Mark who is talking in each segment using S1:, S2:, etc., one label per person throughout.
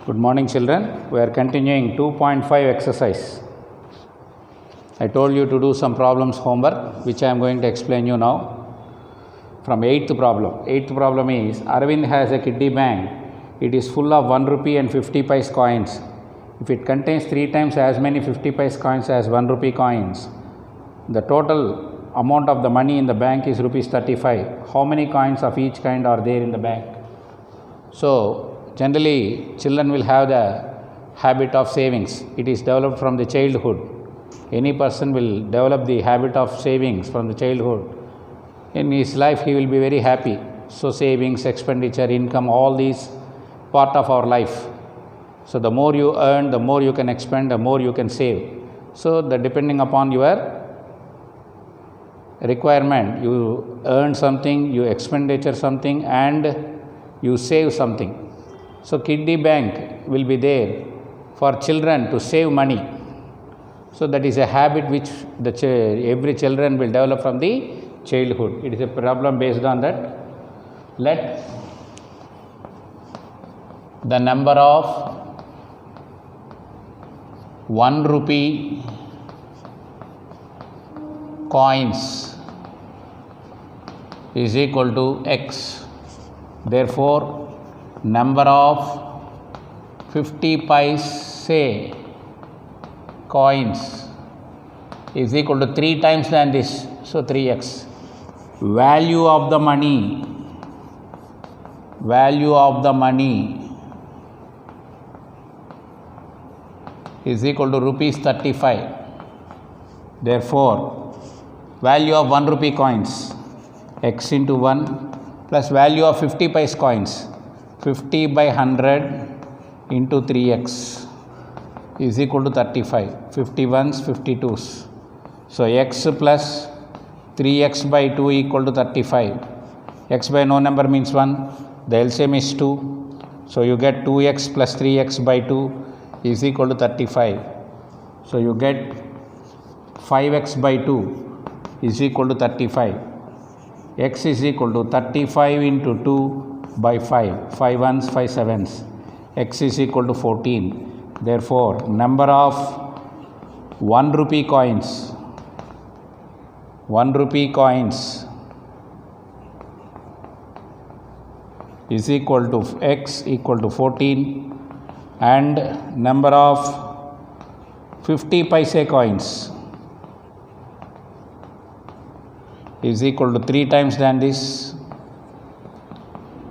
S1: Good morning, children. We are continuing 2.5 exercise. I told you to do some problems homework, which I am going to explain you now. From 8th problem. 8th problem is Arvind has a kiddie bank. It is full of 1 rupee and 50 paise coins. If it contains 3 times as many 50 paise coins as 1 rupee coins, the total amount of the money in the bank is rupees 35. How many coins of each kind are there in the bank? So, generally, children will have the habit of savings. It is developed from the childhood. Any person will develop the habit of savings from the childhood. In his life, he will be very happy. So, savings, expenditure, income, all these part of our life. So, the more you earn, the more you can expend, the more you can save. So, depending upon your requirement, you earn something, you expenditure something, and you save something. So, kiddie bank will be there for children to save money. So, that is a habit which every children will develop from the childhood. It is a problem based on that. Let the number of 1 rupee coins is equal to X. Therefore, number of 50 paise coins is equal to 3 times than this. So, 3x. Value of the money is equal to rupees 35. Therefore, value of 1 rupee coins, x into 1 plus value of 50 paise coins, 50 by 100 into 3x is equal to 35. 51s, 52s. So, x plus 3x by 2 equal to 35. X by no number means 1. The LCM is 2. So, you get 2x plus 3x by 2 is equal to 35. So, you get 5x by 2 is equal to 35. X is equal to 35 into 2 by 5. 5 ones, 5 sevens. X is equal to 14. Therefore, number of 1 rupee coins is equal to X equal to 14, and number of 50 paise coins is equal to 3 times than this.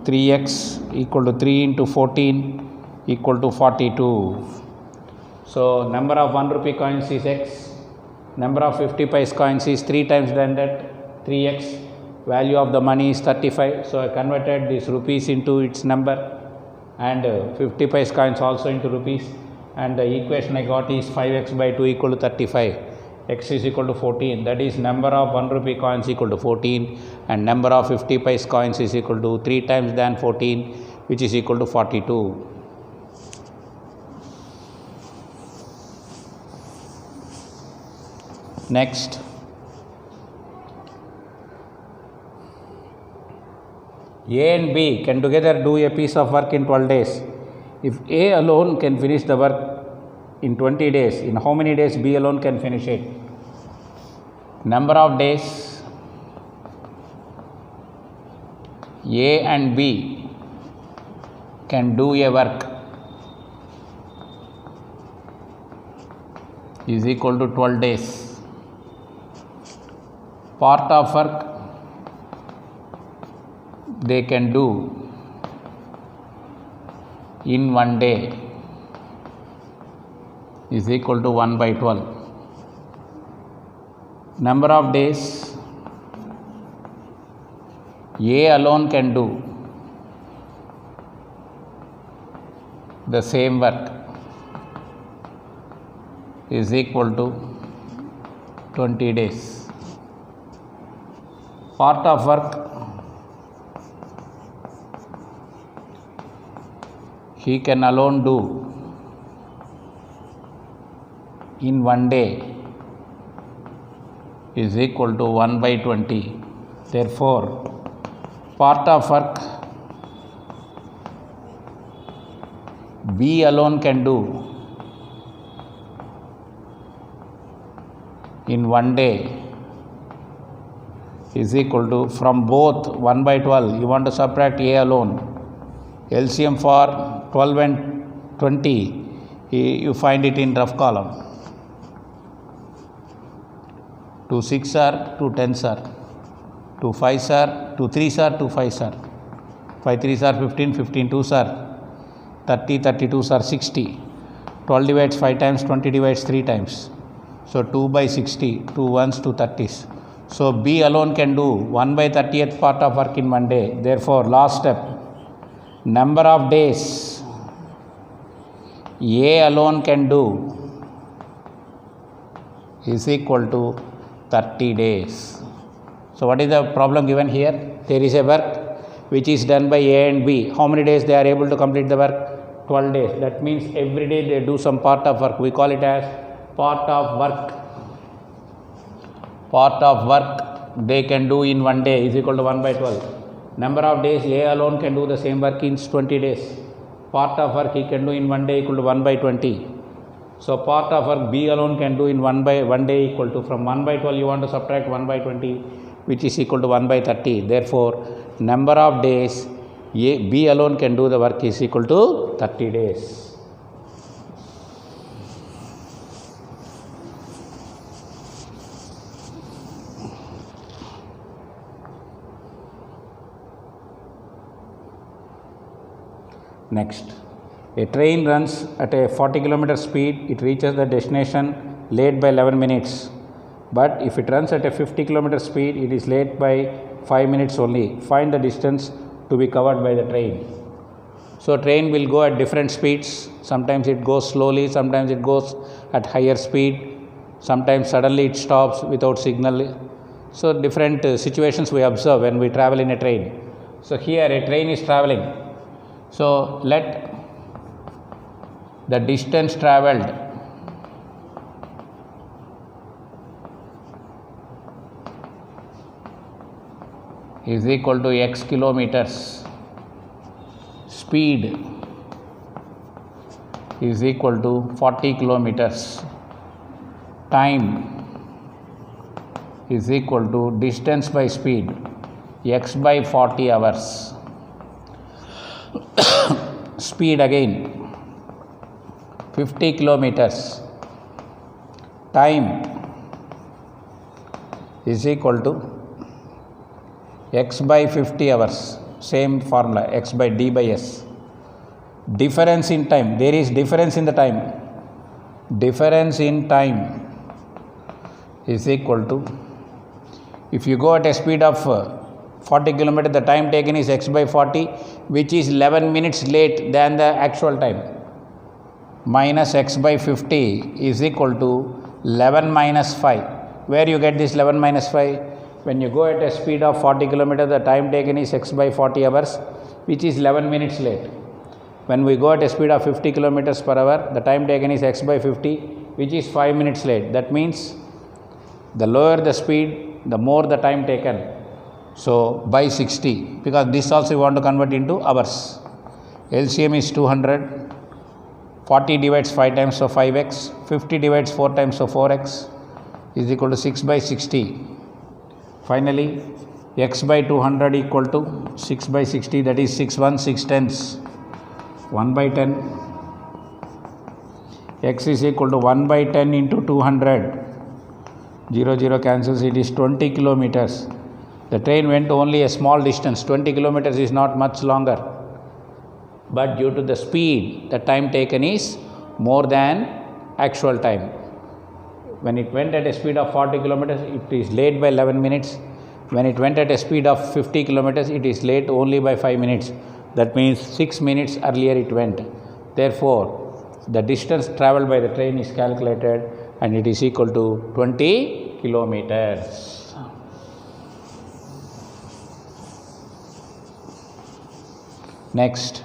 S1: 3x equal to 3 into 14 equal to 42. So, number of 1 rupee coins is x, number of 50 paise coins is 3 times than that, 3x, value of the money is 35. So, I converted this rupees into its number and 50 paise coins also into rupees, and the equation I got is 5x by 2 equal to 35. X is equal to 14, that is number of 1 rupee coins equal to 14, and number of 50 paise coins is equal to 3 times than 14, which is equal to 42. Next, A and B can together do a piece of work in 12 days. If A alone can finish the work in 20 days, in how many days B alone can finish it? Number of days A and B can do a work is equal to 12 days. Part of work they can do in 1 day is equal to 1 by 12. Number of days A alone can do the same work is equal to 20 days. Part of work he can alone do in 1 day is equal to 1 by 20. Therefore, part of work B alone can do in one day is equal to, from both 1 by 12, you want to subtract A alone. LCM for 12 and 20, you find it in rough column. 2 6 are, 2 10s are, 2 5s are, 2 3s are, 2 5s are, 5 3s are 15, 15 2s are 30, 32s are 60. 12 divides 5 times, 20 divides 3 times. So 2 by 60, 2 1s, 2 30s. So B alone can do 1 by 30th part of work in one day. Therefore, last step, number of days A alone can do is equal to 30 days. So what is the problem given here? There is a work which is done by A and B. How many days they are able to complete the work? 12 days. That means every day they do some part of work. We call it as part of work. Part of work they can do in one day is equal to 1 by 12. Number of days A alone can do the same work in 20 days. Part of work he can do in one day equal to 1 by 20. So part of work B alone can do in 1 day equal to, from 1 by 12 you want to subtract 1 by 20, which is equal to 1 by 30. Therefore, number of days B alone can do the work is equal to 30 days. Next, a train runs at a 40 km speed. It reaches the destination late by 11 minutes. But if it runs at a 50 km speed, it is late by 5 minutes only. Find the distance to be covered by the train. So train will go at different speeds. Sometimes it goes slowly, sometimes it goes at higher speed, sometimes suddenly it stops without signal. So different situations we observe when we travel in a train. So here a train is traveling. So let the distance travelled is equal to x kilometers, speed is equal to 40 kilometers, time is equal to distance by speed, x by 40 hours. Speed again 50 kilometers, time is equal to x by 50 hours, same formula, x by d by s. Difference in time, there is difference in the time. Difference in time is equal to, if you go at a speed of 40 km, the time taken is x by 40, which is 11 minutes late than the actual time, minus x by 50 is equal to 11 minus 5. Where you get this 11 minus 5? When you go at a speed of 40 km, the time taken is x by 40 hours, which is 11 minutes late. When we go at a speed of 50 km per hour, the time taken is x by 50, which is 5 minutes late. That means the lower the speed, the more the time taken. So by 60, because this also we want to convert into hours. LCM is 200, 40 divides 5 times, so 5x, 50 divides 4 times, so 4x is equal to 6 by 60. Finally, x by 200 equal to 6 by 60, that is 6 1 6 tenths, 1 by 10. X is equal to 1 by 10 into 200, 0 0 cancels, it is 20 kilometers. The train went only a small distance, 20 kilometers is not much longer. But due to the speed, the time taken is more than actual time. When it went at a speed of 40 kilometers, it is late by 11 minutes. When it went at a speed of 50 kilometers, it is late only by 5 minutes. That means 6 minutes earlier it went. Therefore, the distance travelled by the train is calculated and it is equal to 20 kilometers. Next,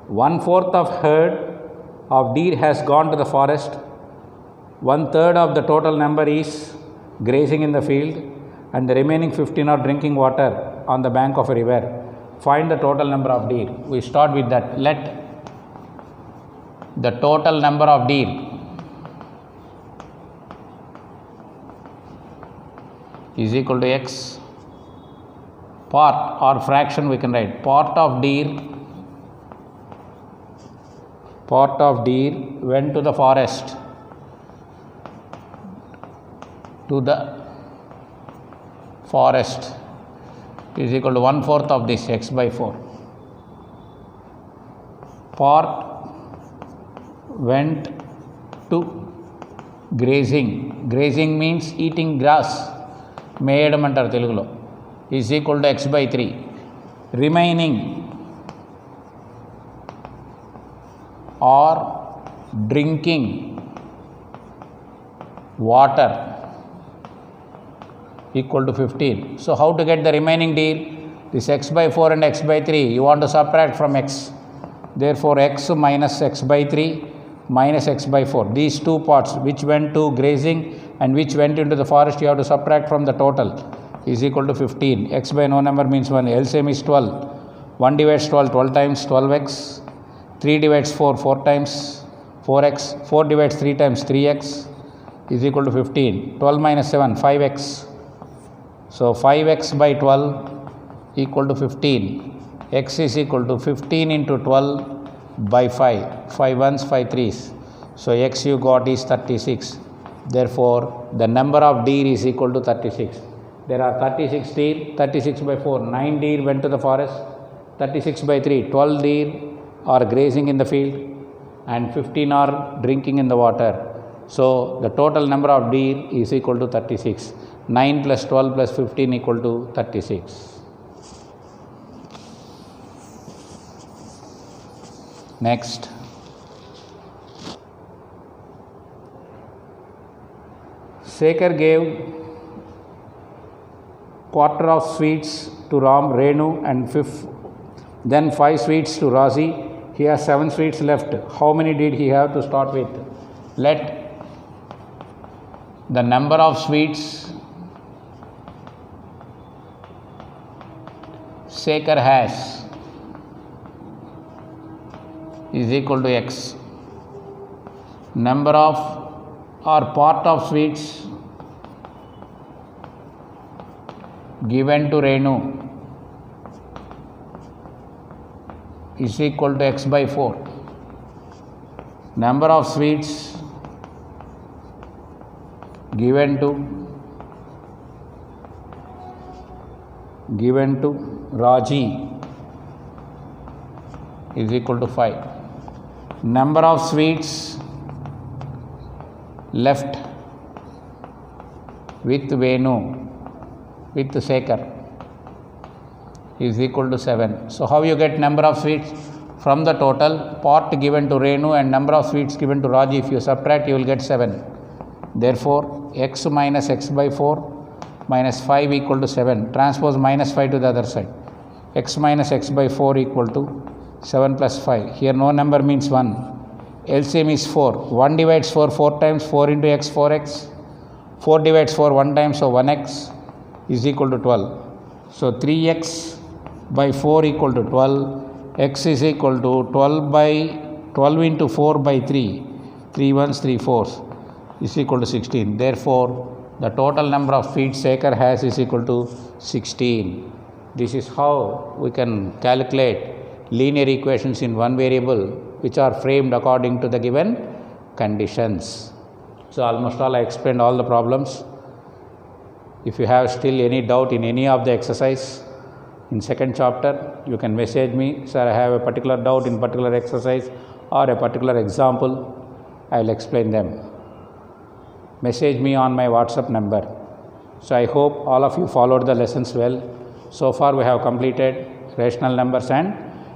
S1: 1/4 of herd of deer has gone to the forest. 1/3 of the total number is grazing in the field, and the remaining 15 are drinking water on the bank of a river. Find the total number of deer. We start with that. Let the total number of deer is equal to x. Part or fraction we can write. Part of deer went to the forest. Is equal to 1/4 of this, x by 4. Part went to grazing. Grazing means eating grass. మేయడం అంటారు తెలుగులో. Is equal to x by 3. Remaining are drinking water equal to 15. So how to get the remaining deer? This x by 4 and x by 3 you want to subtract from x. Therefore x minus x by 3 minus x by 4. These two parts which went to grazing and which went into the forest you have to subtract from the total is equal to 15. X by no number means 1. LCM is 12. 1 divides 12, 12 times 12x. 3 divides 4, 4 times 4x. 4 divides 3 times 3x is equal to 15. 12 minus 7, 5x. So 5x by 12 equal to 15. X is equal to 15 into 12 by 5. 5 ones, 5 threes. So x you got is 36. Therefore, the number of deer is equal to 36. There are 36 deer, 36 by 4, 9 deer went to the forest, 36 by 3, 12 deer are grazing in the field and 15 are drinking in the water. So, the total number of deer is equal to 36. 9 plus 12 plus 15 equal to 36. Next. Sekhar gave quarter of sweets to Ram, Renu and then 5 sweets to Razi. He has 7 sweets left. How many did he have to start with? Let the number of sweets Sekhar has is equal to x. Number of or part of sweets given to Renu is equal to x by 4. Number of sweets given to Raji is equal to 5. Number of sweets left with Venu with Sekhar is equal to 7. So how you get number of sweets? From the total part given to Renu and number of sweets given to Raji, if you subtract you will get 7. Therefore x minus x by 4 minus 5 equal to 7. Transpose minus 5 to the other side. X minus x by 4 equal to 7 plus 5. Here no number means 1. LCM is 4. 1 divides 4 4 times, 4 into x 4x. 4 divides 4 1 time, so 1x is equal to 12. So 3x by 4 equal to 12. X is equal to 12 by 12 into 4 by 3. 3 ones, 3 fours is equal to 16. Therefore, the total number of feet Sekhar has is equal to 16. This is how we can calculate linear equations in one variable which are framed according to the given conditions. So almost all I explained all the problems. If you have still any doubt in any of the exercise in second chapter, you can message me, sir, I have a particular doubt in particular exercise or a particular example, I will explain them. Message me on my WhatsApp number. So I hope all of you followed the lessons well. So far we have completed rational numbers and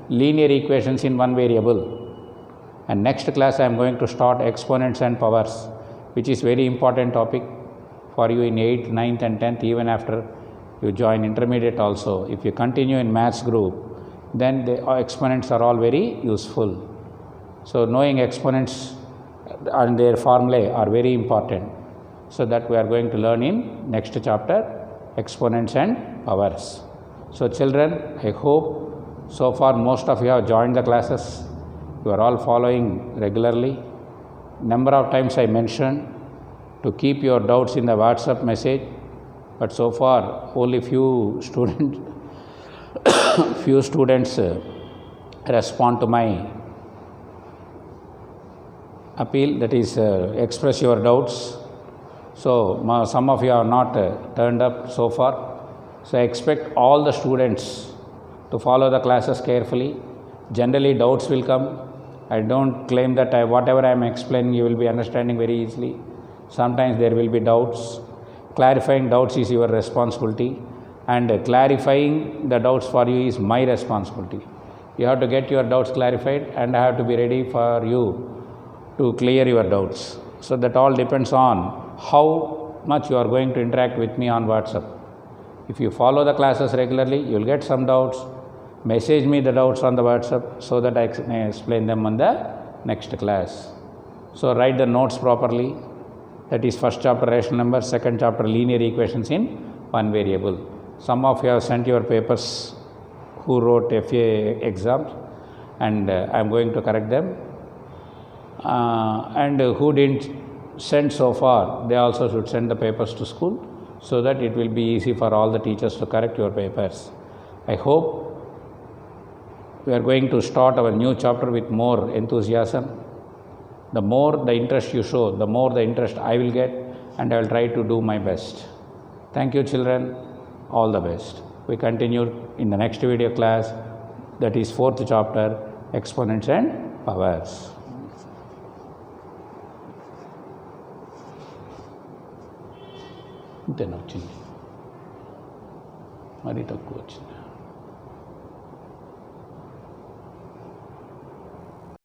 S1: linear equations in one variable. And next class I am going to start exponents and powers, which is very important topic for you in 8th, 9th and 10th, even after you join intermediate also. If you continue in maths group, then the exponents are all very useful. So knowing exponents and their formulae are very important. So that we are going to learn in next chapter, exponents and powers. So children, I hope so far most of you have joined the classes. You are all following regularly. Number of times I mentioned to keep your doubts in the WhatsApp message, but so far only few students respond to my appeal, that is express your doubts. So some of you have not turned up so far. So I expect all the students to follow the classes carefully. Generally doubts will come. I don't claim that whatever I am explaining you will be understanding very easily. Sometimes there will be doubts. Clarifying doubts is your responsibility, and clarifying the doubts for you is my responsibility. You have to get your doubts clarified, and I have to be ready for you to clear your doubts. So that all depends on how much you are going to interact with me on WhatsApp. If you follow the classes regularly, you will get some doubts. Message me the doubts on the WhatsApp so that I explain them on the next class. So write the notes properly. That is first chapter rational numbers, second chapter linear equations in one variable. Some of you have sent your papers who wrote FA exams, and I am going to correct them. And who didn't send so far, they also should send the papers to school so that it will be easy for all the teachers to correct your papers. I hope we are going to start our new chapter with more enthusiasm. The more the interest you show, the more the interest I will get, and I will try to do my best. Thank you, children. All the best. We continue in the next video class, that is fourth chapter, exponents and powers. ఇంతేనా వచ్చింది, మరీ తక్కువ వచ్చింది.